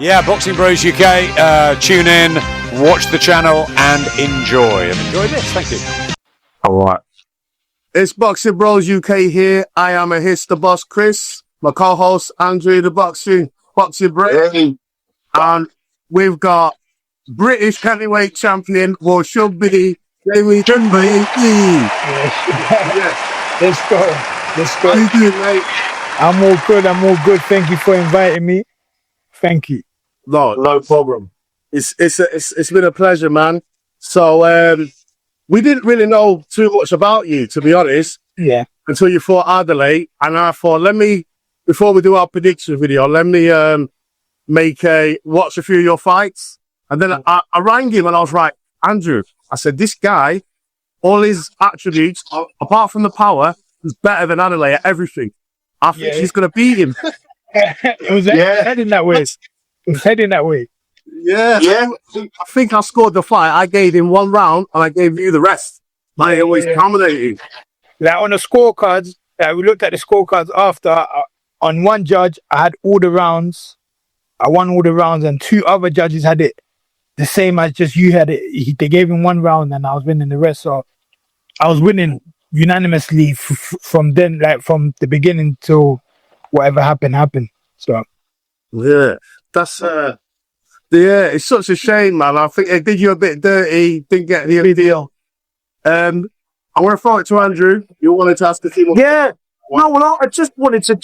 Yeah, Boxing Bros UK. Tune in, watch the channel, and enjoy. And enjoy this. Thank you. All right. It's Boxing Bros UK here. I am the boss, Chris. My co-host, Andrew, the Boxing Bro. Hey. And we've got British heavyweight champion, or should be, Jeamie TKV. Yeah. Let's go. How you doing, mate? I'm all good. Thank you for inviting me. Thank you. No problem. It's been a pleasure, man. So we didn't really know too much about you, to be honest. Yeah. Until you fought Adeleye, and I thought, before we do our prediction video, let me watch a few of your fights. And then I rang him and I was like, Andrew, I said, this guy, all his attributes, apart from the power, is better than Adeleye at everything. I think she's going to beat him. It was heading that way. Yeah. I think I scored the fight. I gave him 1 round and I gave you the rest. I always dominated. Like on the scorecards, we looked at the scorecards after. On one judge, I had all the rounds. I won all the rounds, and 2 other judges had it the same as just you had it. They gave him 1 round, and I was winning the rest. So I was winning unanimously from then, like from the beginning till whatever happened. So yeah, that's it's such a shame, man. I think it did you a bit dirty. Didn't get the deal. I'm gonna throw it to Andrew. You wanted to ask the team? Yeah. No, well, I just wanted to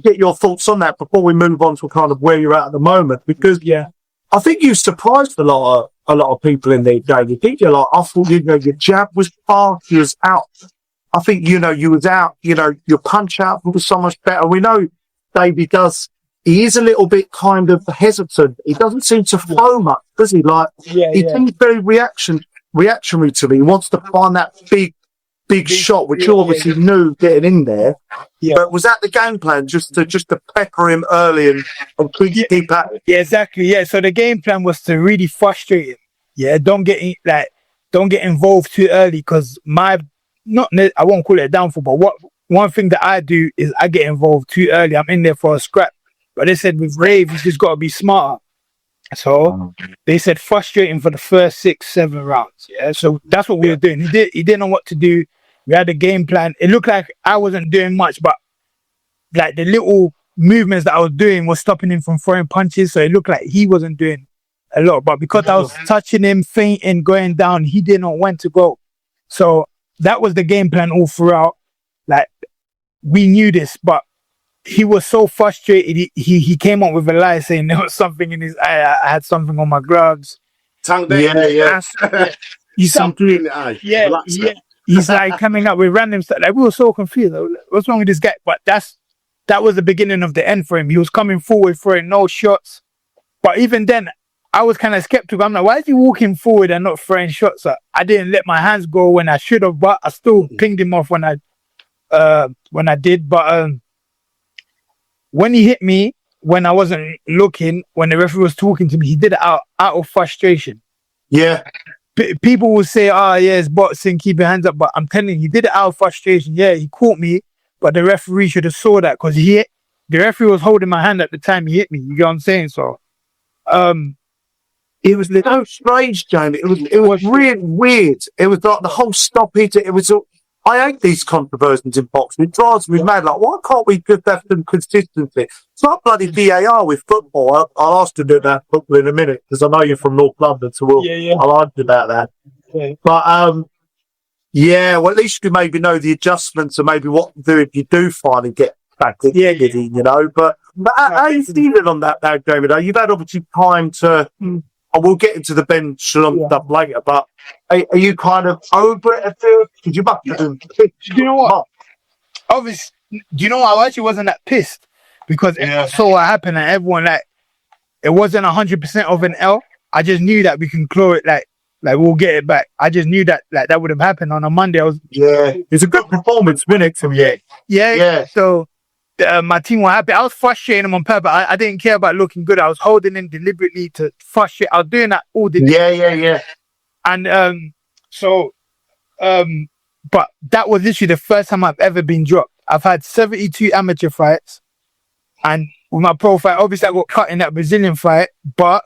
get your thoughts on that before we move on to kind of where you're at the moment, because I think you surprised a lot of people in the game. You think I thought your jab was fast, you was out. I think you was out. Your punch out was so much better. We know David does. He is a little bit kind of hesitant. He doesn't seem to flow much, does he? He seems very reactionary to me. He wants to find that big shot, which you obviously knew getting in there. Yeah. But was that the game plan, just to pepper him early and keep at it? Yeah, exactly. Yeah. So the game plan was to really frustrate him. Yeah, don't get involved too early, because I won't call it a downfall, but one thing that I do is I get involved too early. I'm in there for a scrap. But they said with Rave, you just got to be smarter. So they said frustrate him for the first 6-7 rounds. Yeah, so that's what we were doing. He didn't know what to do. We had a game plan. It looked like I wasn't doing much, but like the little movements that I was doing was stopping him from throwing punches. So it looked like he wasn't doing a lot. But because I was touching him, feinting, going down, he didn't know when to go. So that was the game plan all throughout. Like, we knew this, but he was so frustrated. He came up with a lie saying there was something in his eye. I had something on my gloves. He's something in the eye. Yeah. He's like coming up with random stuff. Like, we were so confused. What's wrong with this guy? But that was the beginning of the end for him. He was coming forward, throwing no shots. But even then, I was kind of skeptical. I'm like, why is he walking forward and not throwing shots? I didn't let my hands go when I should have, but I still pinged him off when I did. But when he hit me, when I wasn't looking, when the referee was talking to me, he did it out of frustration. Yeah. People will say, it's boxing, keep your hands up. But I'm telling you, he did it out of frustration. Yeah, he caught me, but the referee should have saw that, because the referee was holding my hand at the time he hit me. You get what I'm saying? So, it was so strange, Jamie. It was really weird. It was like the whole stoppage. I hate these controversies in boxing. It drives me mad. Like, why can't we just have some consistency? It's like bloody VAR with football. I'll ask you to do that football in a minute, because I know you're from North London, so I'll argue about that. Okay. But well, at least you maybe know the adjustments and maybe what to do if you do finally get back in, But how are you feeling on that now, David? You've had obviously time to. I will get into the Ben Shalom stuff later, but are you kind of over it at first? Because you must have been pissed. You know what? Obviously, I actually wasn't that pissed, because I saw what happened and everyone, it wasn't 100% of an L. I just knew that we can claw it, like we'll get it back. I just knew that that would have happened on a Monday. It's a good performance, wasn't it? Yeah. So my team were happy. I was frustrating them on purpose. I didn't care about looking good. I was holding in deliberately to frustrate. I was doing that all the day. Yeah. And but that was literally the first time I've ever been dropped. I've had 72 amateur fights, and with my pro fight. Obviously, I got cut in that Brazilian fight, but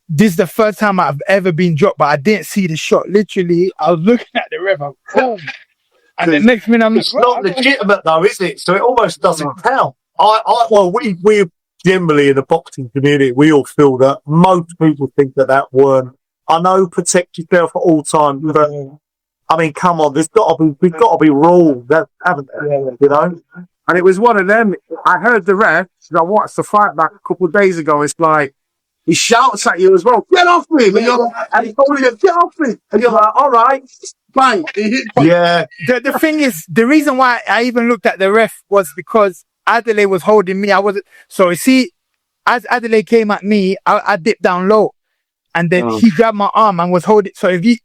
this is the first time I've ever been dropped, but I didn't see the shot. Literally, I was looking at the ref, boom. And the next minute, I'm it's not legitimate though, is it? So it almost doesn't count. Well, we generally in the boxing community, we all feel that most people think that weren't. I know protect yourself at all times, but I mean, come on, we've got to be rules, haven't there? You know? And it was one of them. I heard the ref. I watched the fight back a couple of days ago. It's like he shouts at you as well. Get off me! And he's told you, get off me! And you're like, all right, bang. Yeah. The thing is, the reason why I even looked at the ref was because Adeleye was holding me. I wasn't. So you see, as Adeleye came at me, I dipped down low, and then he grabbed my arm and was holding. So if you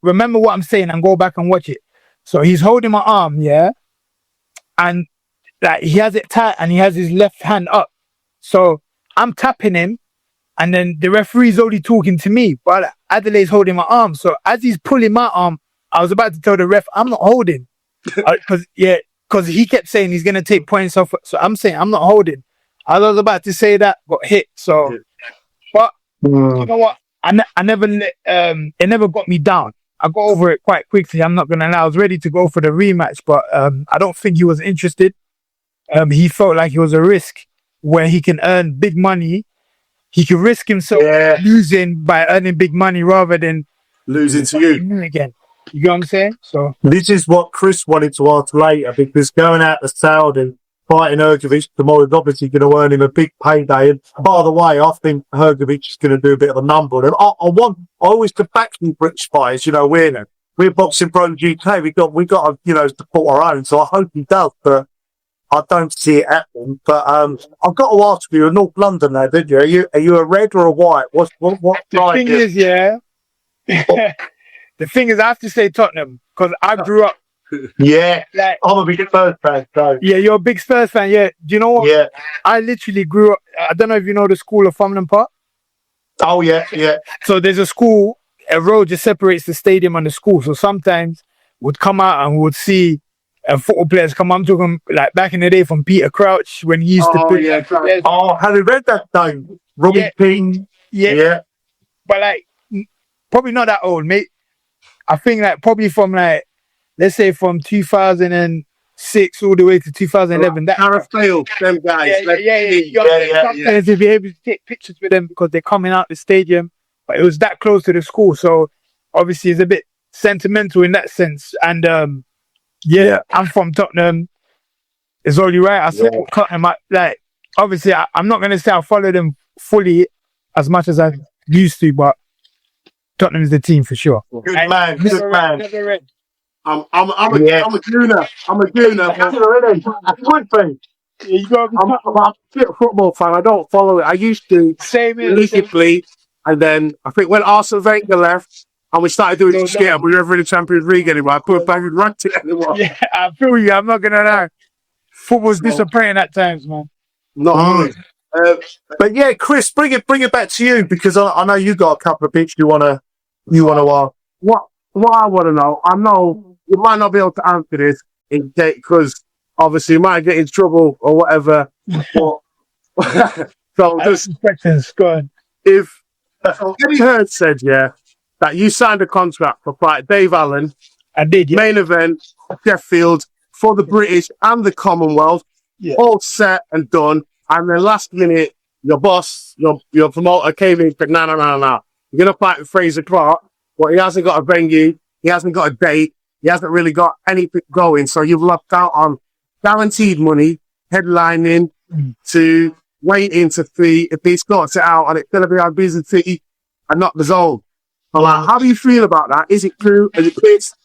remember what I'm saying and go back and watch it. So he's holding my arm, yeah, and like he has it tight and he has his left hand up. So I'm tapping him, and then the referee's only talking to me, but Adelaye's holding my arm. So as he's pulling my arm, I was about to tell the ref, I'm not holding. Because he kept saying he's going to take points off. So I'm saying, I'm not holding. I was about to say that, got hit. So, but you know what? I never let, it never got me down. I got over it quite quickly. I'm not going to lie. I was ready to go for the rematch, but I don't think he was interested. He felt like it was a risk where he can earn big money. He can risk himself losing by earning big money rather than losing to you again. You know what I'm saying? So this is what Chris wanted to ask later, because going out to Saudi, fighting Hrgovic tomorrow is obviously going to earn him a big payday. And by the way, I think Hrgovic is going to do a bit of a number. And I always to back the British fighters. You know, we're Boxing Pro UK. We got to, you know, support our own. So I hope he does, but I don't see it happening. But I've got to ask you, you're North London now, didn't you? Are you a red or a white? What the thing is, yeah. The thing is, I have to say Tottenham, because I grew up. Yeah, like, I'm a big Spurs fan. So. Yeah, you're a big Spurs fan. Yeah, do you know what? Yeah, I literally grew up. I don't know if you know the school of Farmland Park. Oh yeah. So there's a school. A road just separates the stadium and the school. So sometimes we'd come out and we'd see football players come. I'm talking like back in the day from Peter Crouch when he used to play. Yeah, have you read that name? Robbie King. Yeah. But like, probably not that old, mate. I think like probably from like, let's say from 2006 all the way to 2011. That Harrowfield, them guys. Sometimes to be able to take pictures with them because they're coming out the stadium. But it was that close to the school, so obviously it's a bit sentimental in that sense. And I'm from Tottenham. It's only right. I support Tottenham. Like obviously, I'm not gonna say I follow them fully as much as I used to, but Tottenham is the team for sure. Good man. Never read. I'm a gooner. I'm a gooner. I'm a football fan. I don't follow it. I used to religiously, and then I think when Arsene Wenger left and we started doing this skit, we were never in the Champions League anymore. I put back and ranked it anymore. Yeah, I feel you. I'm not gonna lie. Football's disappointing at times, man. Not but yeah, Chris, bring it back to you, because I know you got a couple of bits you wanna ask. What I want to know, I know you might not be able to answer this because obviously you might get in trouble or whatever. But, so just questions. Go on. If Eddie Heard said that you signed a contract for fight Dave Allen, I did. Yeah. Main event, Sheffield, for the British and the Commonwealth, all set and done. And then last minute, your boss, your promoter came in and said, no. You're going to fight with Frazer Clarke, but he hasn't got a venue, he hasn't got a date, he hasn't really got anything going. So you've left out on guaranteed money, headlining, to waiting to see if he sorts it out, and it's going to be on Busy City and not the Zone. So like, how do you feel about that? Is it true? Is it fixed?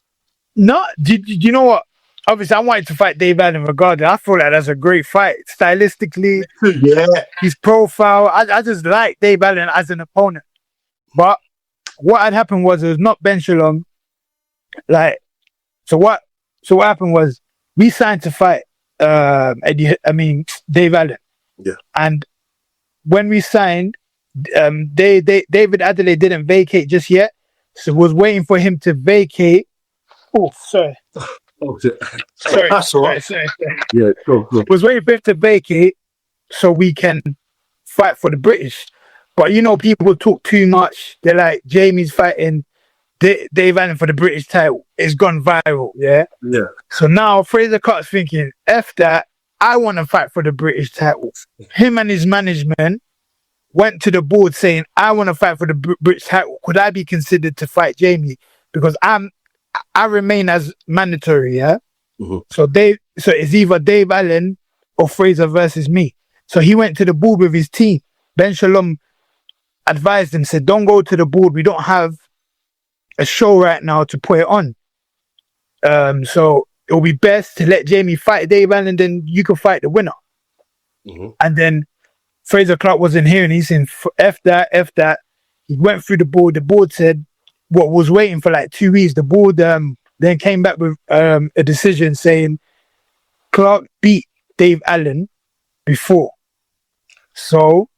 No, do you know what? Obviously, I wanted to fight Dave Allen regardless. I feel like that's a great fight. Stylistically, his profile. I just like Dave Allen as an opponent. But what had happened was it was not Ben Shalom. Like, so what happened was we signed to fight Dave Allen. Yeah. And when we signed, David Adeleye didn't vacate just yet. So was waiting for him to vacate. Oh, sorry. Oh, sorry. That's all right. Sorry. Yeah, cool. Was waiting for him to vacate, so we can fight for the British. But you know, people talk too much. They're like, Jamie's fighting Dave Allen for the British title. It's gone viral, yeah? Yeah. So now Frazer Clarke's thinking, F that, I want to fight for the British title. Him and his management went to the board saying, I want to fight for the British title. Could I be considered to fight Jamie? Because I remain as mandatory, yeah? Mm-hmm. So it's either Dave Allen or Frazer versus me. So he went to the board with his team. Ben Shalom advised him, said, don't go to the board. We don't have a show right now to put it on. So it'll be best to let Jamie fight Dave Allen, and then you can fight the winner. Mm-hmm. And then Frazer Clarke wasn't here, and he's saying, F that. He went through the board. The board said what was waiting for like 2 weeks. The board then came back with a decision saying Clarke beat Dave Allen before. So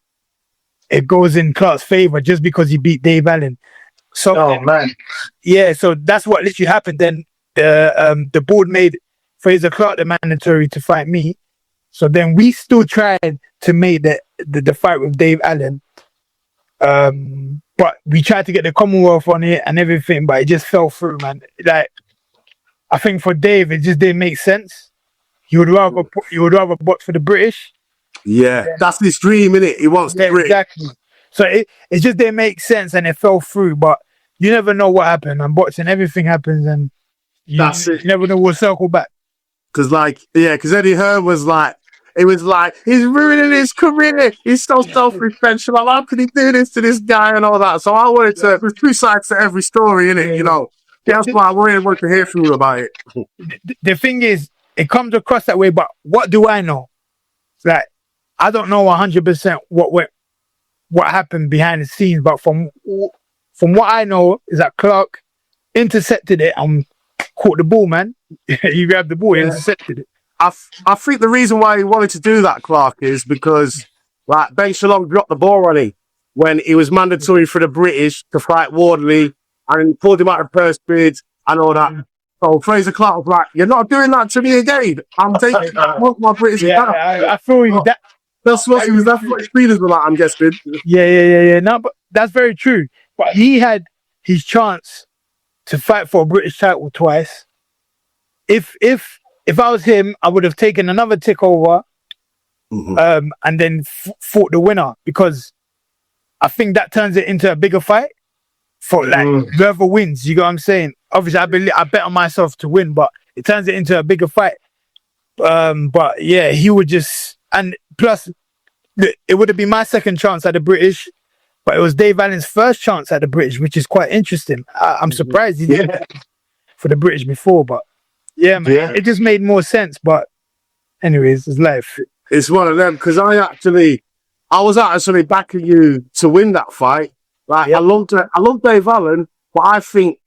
it goes in Clarke's favor just because he beat Dave Allen. So, Oh man. yeah, so that's what literally happened. Then the board made Frazer Clarke the mandatory to fight me. So then we still tried to make the fight with Dave Allen. But we tried to get the Commonwealth on it and everything, but it just fell through, man. Like, I think for Dave, it just didn't make sense. He would rather box for the British. Yeah. That's his dream, innit? He wants the British. Exactly. So it just didn't make sense and it fell through. But you never know what happened. And boxing, everything happens, and you never know what'll circle back. Because Eddie Hearn was like, it was like, he's ruining his career. He's so self-reflection. Like, how could he do this to this guy and all that? So I wanted to, there's two sides to every story, innit? You know, that's why I really wanted to hear from you about it. The thing is, it comes across that way, but what do I know? Like, I don't know 100% what happened behind the scenes, but from what I know is that Clarke intercepted it and caught the ball, man. He grabbed the ball, intercepted it. I think the reason why he wanted to do that, Clarke, is because like Ben Shalom dropped the ball on him when he was mandatory for the British to fight Wardley, and he pulled him out of first bid and all that. So Frazer Clarke was like, "You're not doing that to me again. I'm taking my British." I feel you. That's what his feelings were like, I'm guessing. Yeah. No, but that's very true. But he had his chance to fight for a British title twice. If I was him, I would have taken another tick over, and then fought the winner, because I think that turns it into a bigger fight for like whoever wins. You know what I'm saying? Obviously, I bet on myself to win, but it turns it into a bigger fight. But yeah, he would just, and plus, it would have been my second chance at the British, but it was Dave Allen's first chance at the British, which is quite interesting. I'm surprised he did that for the British before, but yeah, man, it just made more sense. But anyways, it's life. It's one of them, because I was actually backing you to win that fight. Like, I love Dave Allen, but I think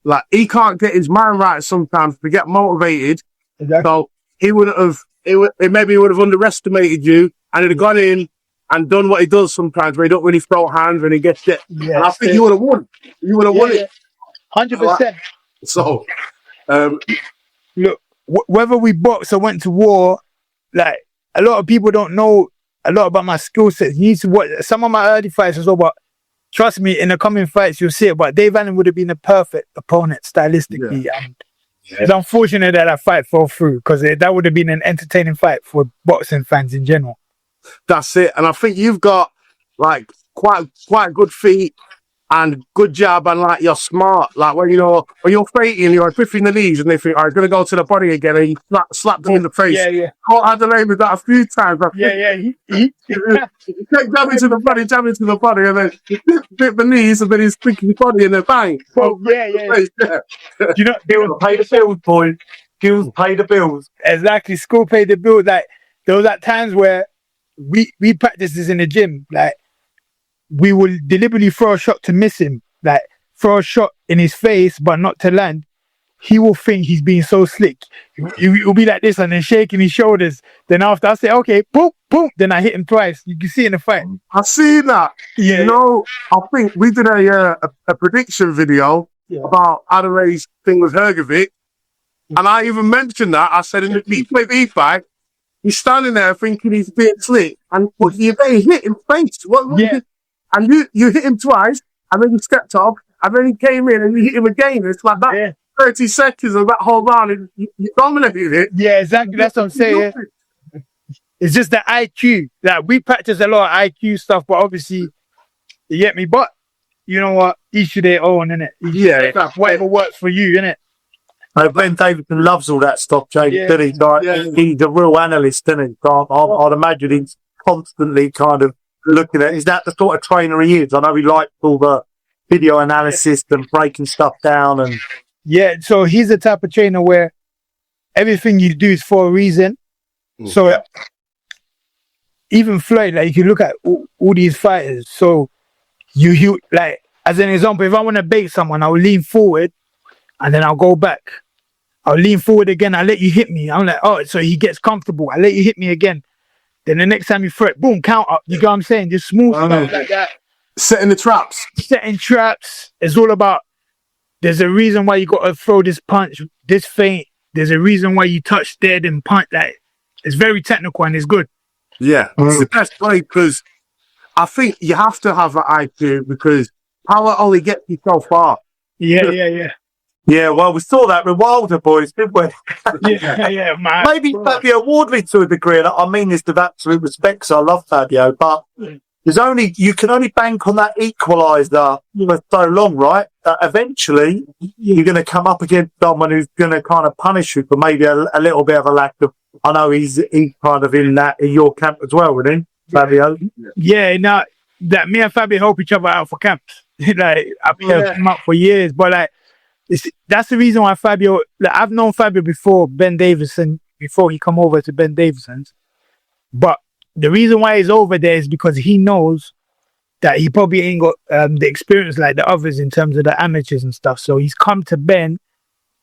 like he can't get his mind right sometimes to get motivated. Exactly. So he would have underestimated you, and he'd have gone in and done what he does sometimes, where he don't really throw hands when he gets it. Yeah, and I think you would have won. You would have won it. 100%. So, look, whether we boxed or went to war, like, a lot of people don't know a lot about my skill set. You need to watch some of my early fights as well, but trust me, in the coming fights, you'll see it. But Dave Allen would have been a perfect opponent stylistically. Yeah. And it's unfortunate that fight fell through, because that would have been an entertaining fight for boxing fans in general. That's it. And I think you've got like quite good feet and good jab, and like you're smart. Like when you're fighting, you're gripping the knees, and they think, "I'm going to go to the body again," and you slap them in the face. Yeah. Caught Adeleye with that a few times. He kept jabbing to the body, and then grip the knees, and then he's thinking the body, and then bang. You know, They will pay the bills, boy. Skills pay the bills. Exactly, school paid the bills. Like, there was at times where we practiced this in the gym. Like, we will deliberately throw a shot to miss him, like throw a shot in his face but not to land. He will think he's being so slick. He'll be like this and then shaking his shoulders. Then after I say, okay, boom, boom, then I hit him twice. You can see in the fight. I see that. Yeah. You know, I think we did a prediction video about Adeley's thing with Hergovic, and I even mentioned that. I said in the P5, he's standing there thinking he's being slick, and you hit him face. And you hit him twice, and then you stepped up, and then he came in and you hit him again. It's like that 30 seconds of that whole round, and you dominated it. Yeah, exactly. That's what I'm saying. It's just the IQ. Like, we practice a lot of IQ stuff, but obviously, you get me. But you know what? Each to their own, innit? Whatever works for you, innit? Ben Davison loves all that stuff, Jake. He's a real analyst, isn't he? I'd imagine he's constantly kind of looking at. Is that the sort of trainer he is? I know he likes all the video analysis and breaking stuff down. And so he's the type of trainer where everything you do is for a reason. So even Floyd, like, you look at all these fighters. So you like, as an example, if I want to bait someone, I'll lean forward. And then I'll go back. I'll lean forward again. I'll let you hit me. I'm like, oh, so he gets comfortable. I'll let you hit me again. Then the next time you throw it, boom, count up. You get what I'm saying? Just smooth stuff like that. Setting the traps. Setting traps. It's all about, there's a reason why you got to throw this punch, this feint. There's a reason why you touch there and punch. Like, it's very technical and it's good. Yeah, it's the best way, because I think you have to have that IQ, because power only gets you so far. Yeah, well, we saw that with Wilder, boys, didn't we? Man. Maybe Fabio Wardley to a degree, and I mean this with absolute respect, so I love Fabio, but you can only bank on that equaliser for so long, right? Eventually, you're going to come up against someone who's going to kind of punish you for maybe a little bit of a lack of. I know he's kind of in your camp as well, isn't he, Fabio? Yeah, no, that me and Fabio help each other out for camps. Like, I've been him up for years, but like, that's the reason why Fabio, like, I've known Fabio before Ben Davison, before he come over to Ben Davison's. But the reason why he's over there is because he knows that he probably ain't got the experience like the others in terms of the amateurs and stuff. So he's come to Ben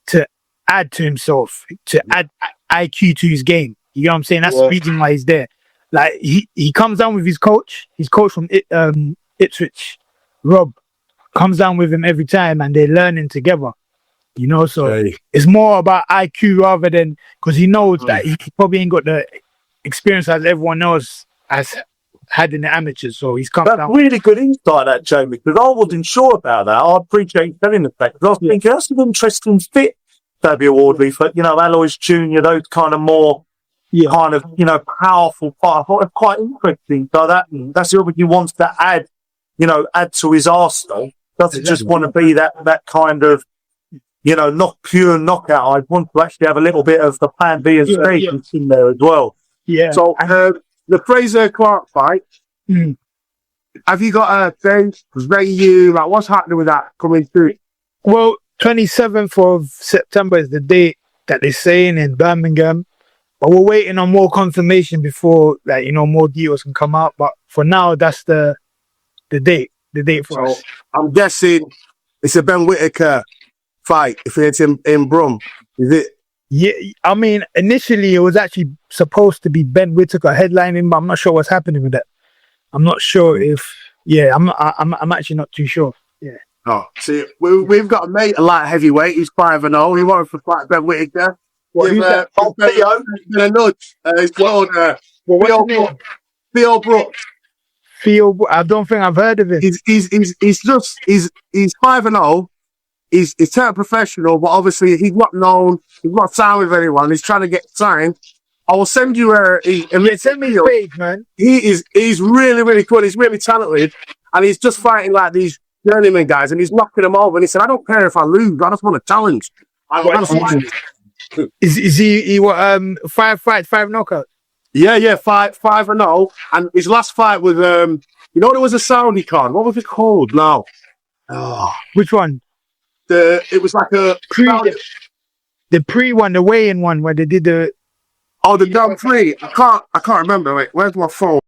to add to himself, to add IQ to his game. You know what I'm saying? That's the reason why he's there. Like, he comes down with his coach from Ipswich, Rob, comes down with him every time, and they're learning together. You know, so it's more about IQ rather than, because he knows that he probably ain't got the experience as everyone else has had in the amateurs. So he's come down. That's really good insight, that, Jamie, because I wasn't sure about that. I appreciate you telling the fact, because I was thinking that's an interesting fit, Fabio Wardley, for, you know, Alois Jr., those kind of more kind of, you know, powerful fight. I thought it was quite interesting. So that's the he wants to add to his arsenal. Doesn't just want to be that kind of, you know, not pure knockout. I want to actually have a little bit of the plan B and C in there as well. Yeah. So the Frazer Clarke fight, have you got a date? Venue? Like, what's happening with that coming through? Well, 27th of September is the date that they're saying in Birmingham. But we're waiting on more confirmation before, like, you know, more deals can come out. But for now, that's the date. The date for us. I'm guessing it's a Ben Whittaker fight if it's in Brum. Is it? Yeah, I mean, initially it was actually supposed to be Ben Whittaker headlining, but I'm not sure what's happening with that. I'm not sure if. Yeah, I'm actually not too sure. Yeah. Oh, see, we've got a mate, a light heavyweight. He's 5-0. He wanted to fight Ben Whittaker. What is that? Theo. A nudge. It's called Theo Brooks. Theo, I don't think I've heard of it. He's 5-0. He's turned professional, but obviously he's not known. He's not signed with anyone. He's trying to get signed. I will send you send me his page, man. He's really, really good. He's really talented, and he's just fighting like these journeyman guys, and he's knocking them over. And he said, "I don't care if I lose. I just want a challenge." Is he what 5 fights, 5 knockouts? Yeah, 5-0, and his last fight was there was a Saudi card. What was it called now? Oh, which one? It was like a the pre one, the weigh-in one where they did the Grand Prix. I can't remember. Wait, where's my phone?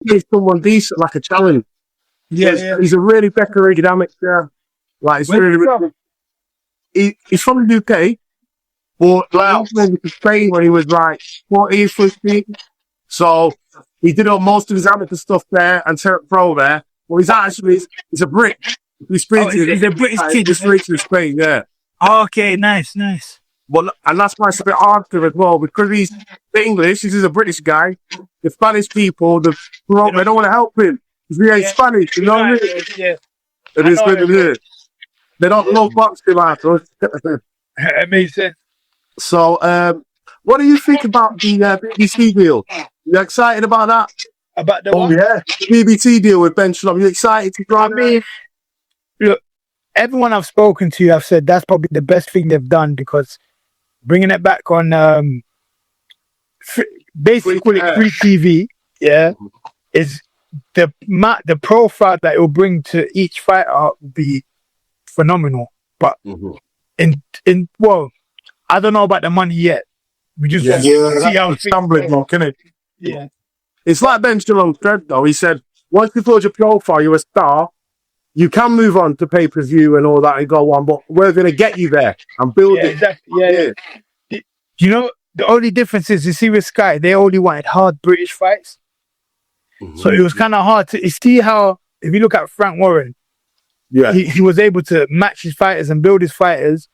He's someone decent, like a challenge. Yeah. He's a really decorated amateur. Like, it's really. He's from the UK, but he went to Spain when he was like 14, 15. So he did most of his amateur stuff there and turned pro there. Well, he's a Brit. He's a British kid. He's British in Spain, yeah. Okay, nice. Well, and that's why it's a bit hard for him as well, because he's English. This is a British guy. The Spanish people, they don't want to help him because he ain't Spanish. You know what I mean? Yeah. It is what it is. They don't love boxing, after. It makes sense. So, what do you think about the BBC deal? You excited about that? About the what? Yeah, the BBC deal with Ben Shalom. You excited to try? I mean, look, everyone I've spoken to, I've said that's probably the best thing they've done, because bringing it back on basically call it free TV, is the profile that it will bring to each fighter will be phenomenal. But well, I don't know about the money yet. We just see how it's stumbling block, isn't it? Yeah. It's like Ben Shalom said, though. He said, once you build your profile, you're a star, you can move on to pay-per-view and all that and go on, but we're going to get you there and build it. Exactly. Yeah. You know, the only difference is, you see with Sky, they only wanted hard British fights. So it was kind of hard to see how, if you look at Frank Warren, he was able to match his fighters and build his fighters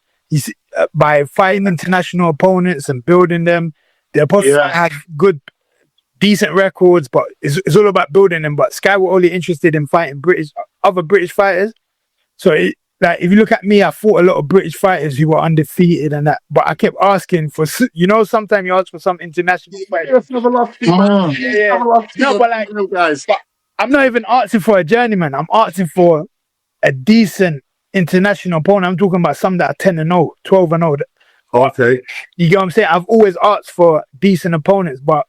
by fighting international opponents and building them. The opponents had good, decent records, but it's all about building them. But Sky were only interested in fighting other British fighters. So like, if you look at me, I fought a lot of British fighters who were undefeated and that, but I kept asking for, sometimes you ask for some international fighters. No, but like, guys, but I'm not even asking for a journeyman. I'm asking for a decent international opponent. I'm talking about some that are 10-0, 12-0. Okay. You get what I'm saying? I've always asked for decent opponents, but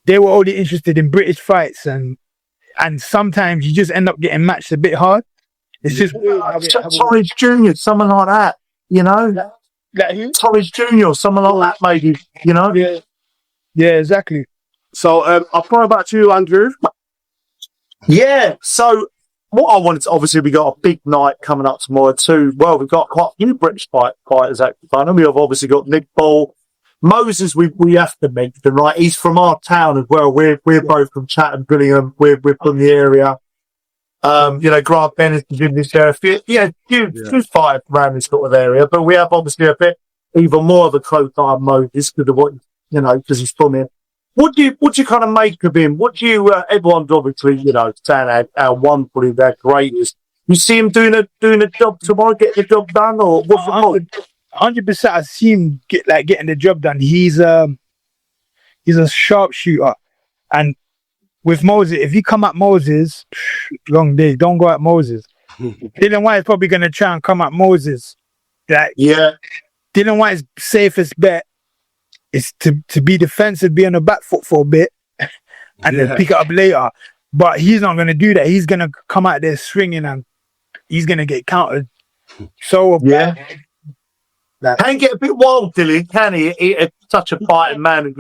they were only interested in British fights, and sometimes you just end up getting matched a bit hard. It's just Torres Jr., someone like that, you know? That who? Torres Jr., someone like that, maybe, you know? Yeah, exactly. So I'll throw it back to you, Andrew. Yeah, so what I wanted to, obviously, we got a big night coming up tomorrow too. Well, we've got quite a few British fighters actually. And we have obviously got Nick Ball. Moses, we have to mention, right? He's from our town as well. We're both from Chatham, Gillingham. We're from the area. Grant Bennett is in this area. Huge fight around this sort of area. But we have obviously a bit even more of a close eye on Moses because of what, because he's from here. What do you kind of make of him? What do you, everyone's obviously, saying how wonderful he's, how great he is. You see him doing a job tomorrow, getting the job done, or what's the point? 100%. I see him getting the job done. He's a sharpshooter, and with Moses, if you come at Moses, long day. Don't go at Moses. Dylan White is probably going to try and come at Moses. Dylan White's safest bet is to be defensive, be on the back foot for a bit, and then pick it up later. But he's not going to do that. He's going to come out there swinging, and he's going to get countered. So can get a bit wild, Dylan, can he? He's such a fighting man.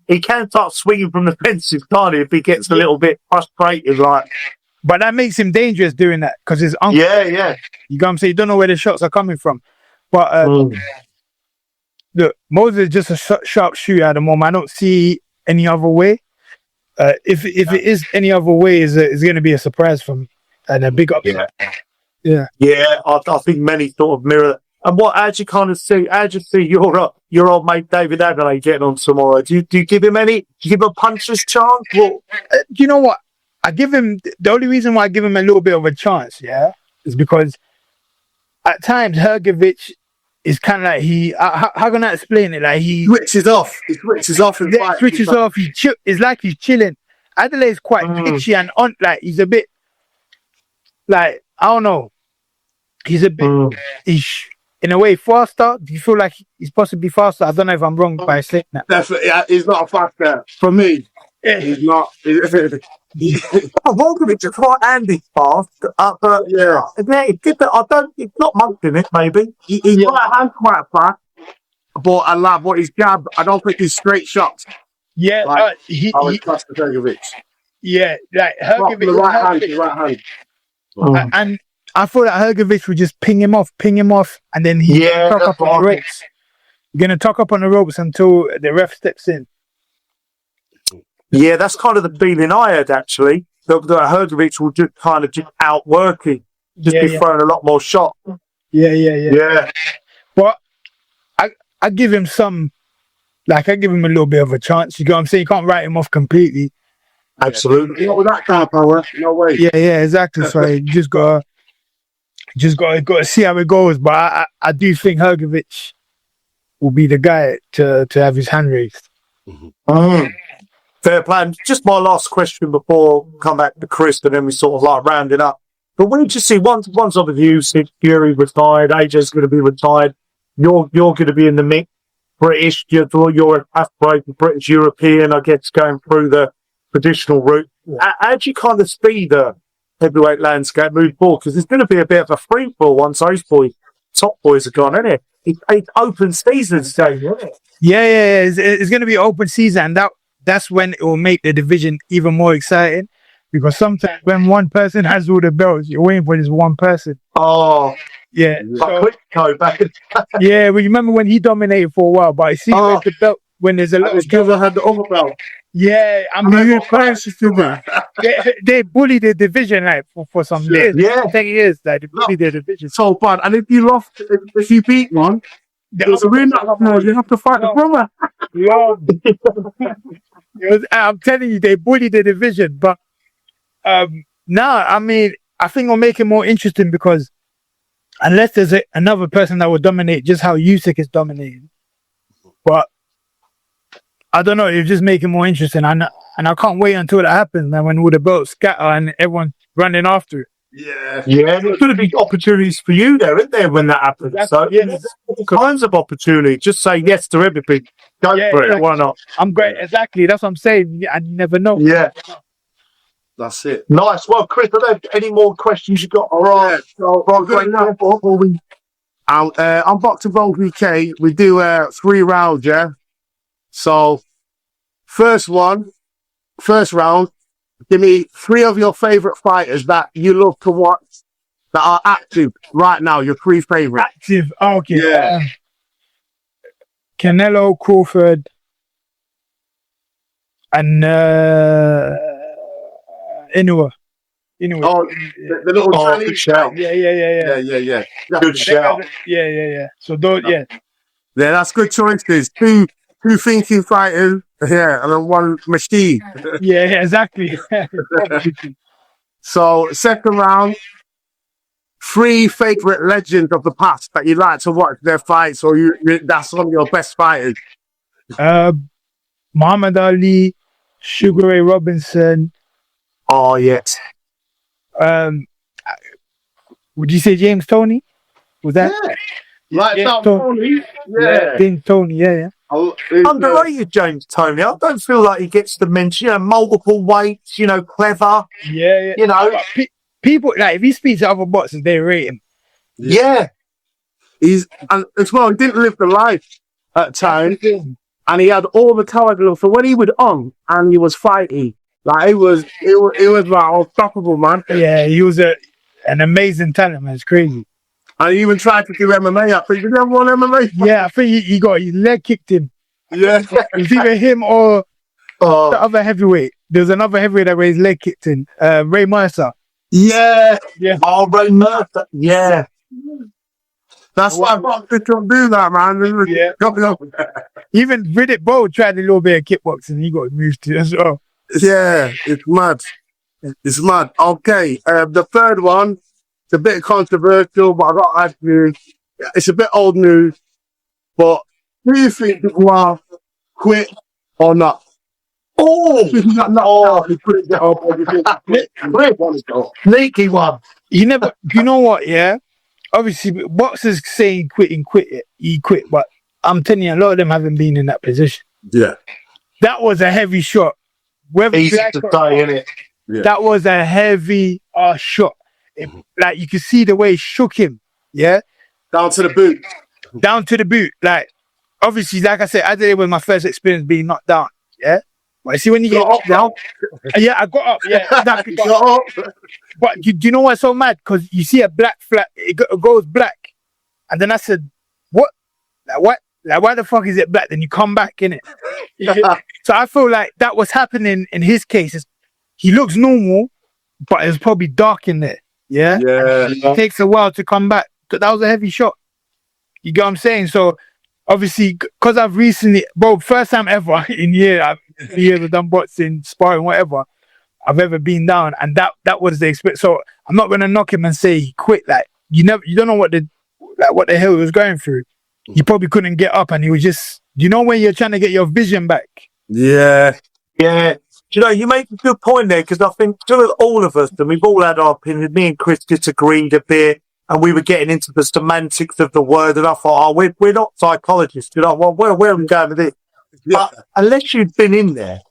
He can start swinging from the fences, can't he, if he gets a little bit frustrated, like. But that makes him dangerous doing that, because his uncle. Yeah. You know what I'm saying? You don't know where the shots are coming from. But look, Moses is just a sharp shooter at the moment. I don't see any other way. If it is any other way, it's going to be a surprise for him and a big upset. Yeah. I think many sort of mirror. And how do you see your old mate David Adeleye getting on tomorrow? Do you give him a puncher's chance? Well, you know what? I give him, the only reason why I give him a little bit of a chance, is because at times Hrgović is kind of like how can I explain it? Like he switches off. He switches off and switches off. It's like he's chilling. Adeleye is quite pitchy and he's a bit like, I don't know. He's a bit in a way faster. Do you feel like he's possibly faster? I don't know if I'm wrong by saying that. Definitely, he's not a faster. For me, he's not. Hrgović is quite handy fast, but it's good that it's not munching it, maybe. He's quite fast, but I love what he's jab. I don't think he's straight shots. Yeah, like, I would trust Hrgović. Yeah, like Hrgović. The right hand. And I thought that Hrgović would just ping him off, and then he's going to tuck up on the ropes. Going to tuck up on the ropes until the ref steps in. Yeah, that's kind of the feeling I had, actually. That Hrgović will just outwork him. Be throwing a lot more shot. Yeah. But I give him some, like, I give him a little bit of a chance. You get what I'm saying? You can't write him off completely. Absolutely. Not with that kind of power. No way. Yeah, exactly. So you just gotta see how it goes. But I do think Hrgovic will be the guy to have his hand raised. Fair plan. Just my last question before we come back to Chris, and then we sort of like round it up. But when you just see once of you, Fury retired, AJ's going to be retired, you're going to be in the mix. British, you're aspirated British European, I guess, going through the traditional route. How do you kind of see the heavyweight landscape move forward? Because there's going to be a bit of a free fall once those top boys are gone, isn't it? It's open season stage, isn't it? Yeah. It's going to be open season, and that's when it will make the division even more exciting. Because sometimes when one person has all the belts, you're waiting for this one person. Oh, yeah. Quick go back. Yeah, well, you remember when he dominated for a while, but I see the belt when there's a lot of because I had the other belt. Yeah, I mean, they bullied the division like for some years. Yeah, 10 years, like they bullied the division. So bad, and if you lost, if you beat one, there's a win. You have to fight the brother. I'm telling you, they bullied the division, but I mean, I think it'll make it more interesting because unless there's another person that will dominate just how Usyk is dominating, but I don't know, it'll just make it more interesting, and I can't wait until that happens. And when all the belts scatter and everyone running after it. Yeah, there's going to be opportunities for you there, isn't there, when that happens? There's all kinds of opportunity. Just say yes to everything. Go for it. Why not? I'm great. Exactly. That's what I'm saying. And you never know. Yeah. That's it. Nice. Well, Chris, I don't have any more questions you got. All right. On Boxing Bowl UK, we do 3 rounds, yeah? So, first round, give me 3 of your favourite fighters that you love to watch that are active right now, your 3 favourites. Active? Okay. Yeah. Canelo, Crawford, and Inoue. Oh, the little Chinese shout. Yeah. Good shout. Yeah. So those, yeah. Yeah, that's good choices. Two thinking fighters, yeah, and then 1 machine. Yeah, exactly. So, second round, 3 favourite legends of the past that you like to watch their fights, or that's one of your best fighters. Muhammad Ali, Sugar Ray Robinson. Oh, yes. Would you say James Toney? Was that? Yeah. Like James Tony. Yeah. James Toney, yeah. Underrated James Toney. I don't feel like he gets the mention. Multiple weights, clever. Yeah. People, like, if he speaks to other boxers, they rate him. Yeah. And as well, he didn't live the life at times, and he had all the talent. So when he was on and he was fighting, like, it was like unstoppable, man. Yeah, he was an amazing talent, man. It's crazy. And he even tried to do MMA. I think he never won MMA. Yeah, I think he got his leg kicked him. Yeah, it was either him or the other heavyweight. There was another heavyweight that his leg kicked in. Ray Mercer. Yeah. Oh, Ray Mercer. Yeah. That's why boxers don't do that, man. Yeah. Even Riddick Bowe tried a little bit of kickboxing. He got moved to as well. Yeah, it's mad. It's mad. Okay, the third one, it's a bit controversial, but I got to ask you, it's a bit old news, but do you think Dubois quit or not? Sneaky one. You never, you know what, yeah? Obviously, boxers saying he quit, but I'm telling you, a lot of them haven't been in that position. Yeah. That was a heavy shot. Easy to say, innit? Yeah. That was a heavy shot. Like, you could see the way it shook him. Yeah. Down to the boot. Like, obviously, like I said, Adelaide was my first experience being knocked down. Yeah. But you see, when you get up now. Yeah, I got up. Yeah, exactly. Got up. But do you know what's so mad? Because you see a black flag, it goes black. And then I said, what? Like, what? Like, why the fuck is it black? Then you come back in it. So I feel like that was happening in his case. He looks normal, but it's probably dark in there. Yeah? Yeah. It takes a while to come back. that was a heavy shot. You get what I'm saying? So obviously, because I've recently, bro, first time ever in years I've done boxing, sparring, whatever I've ever been down, and that was the experience. So I'm not gonna knock him and say he quit. Like you don't know what the hell he was going through. He probably couldn't get up, and he was just, you know, when you're trying to get your vision back. Yeah. Yeah. You know, you make a good point there, because I think all of us, and we've all had our opinion. Me and Chris disagreed a bit, and we were getting into the semantics of the word, and I thought, we're not psychologists, you know, well, where are we going with it? Yeah. But unless you've been in there,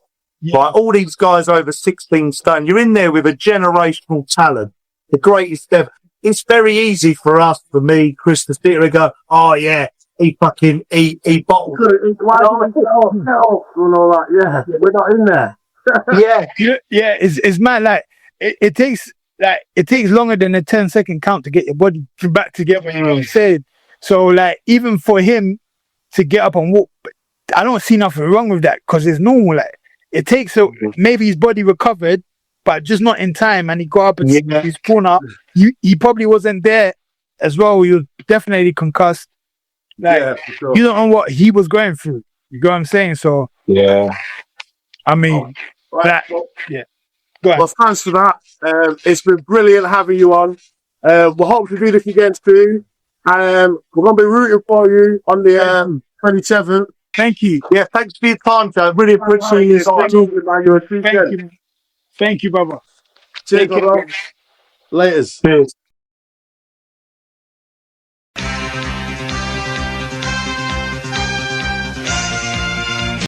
right, all these guys over 16 stone, you're in there with a generational talent, the greatest ever. It's very easy for us, for me, Chris, to sit here and go, oh yeah, he bottled. And all that, yeah. We're not in there. Yeah. Yeah, it's mad. Like it takes longer than a 10-second count to get your body back together. You know what I'm saying? So like, even for him to get up and walk, I don't see nothing wrong with that, because it's normal. Like it takes maybe his body recovered, but just not in time, and he got up and he's pulled up. He probably wasn't there as well. He was definitely concussed. Like, Yeah, for sure. you don't know what he was going through. You get what I'm saying? So Yeah. I mean, yeah. Go ahead. Well, thanks for that. It's been brilliant having you on. We'll hope to do this again soon. We're going to be rooting for you on the 27th. Thank you. Yeah, thanks for your time, Joe. Really appreciate you talking about your Thank you. Thank you, brother. Cheers, brother. Laters. Cheers.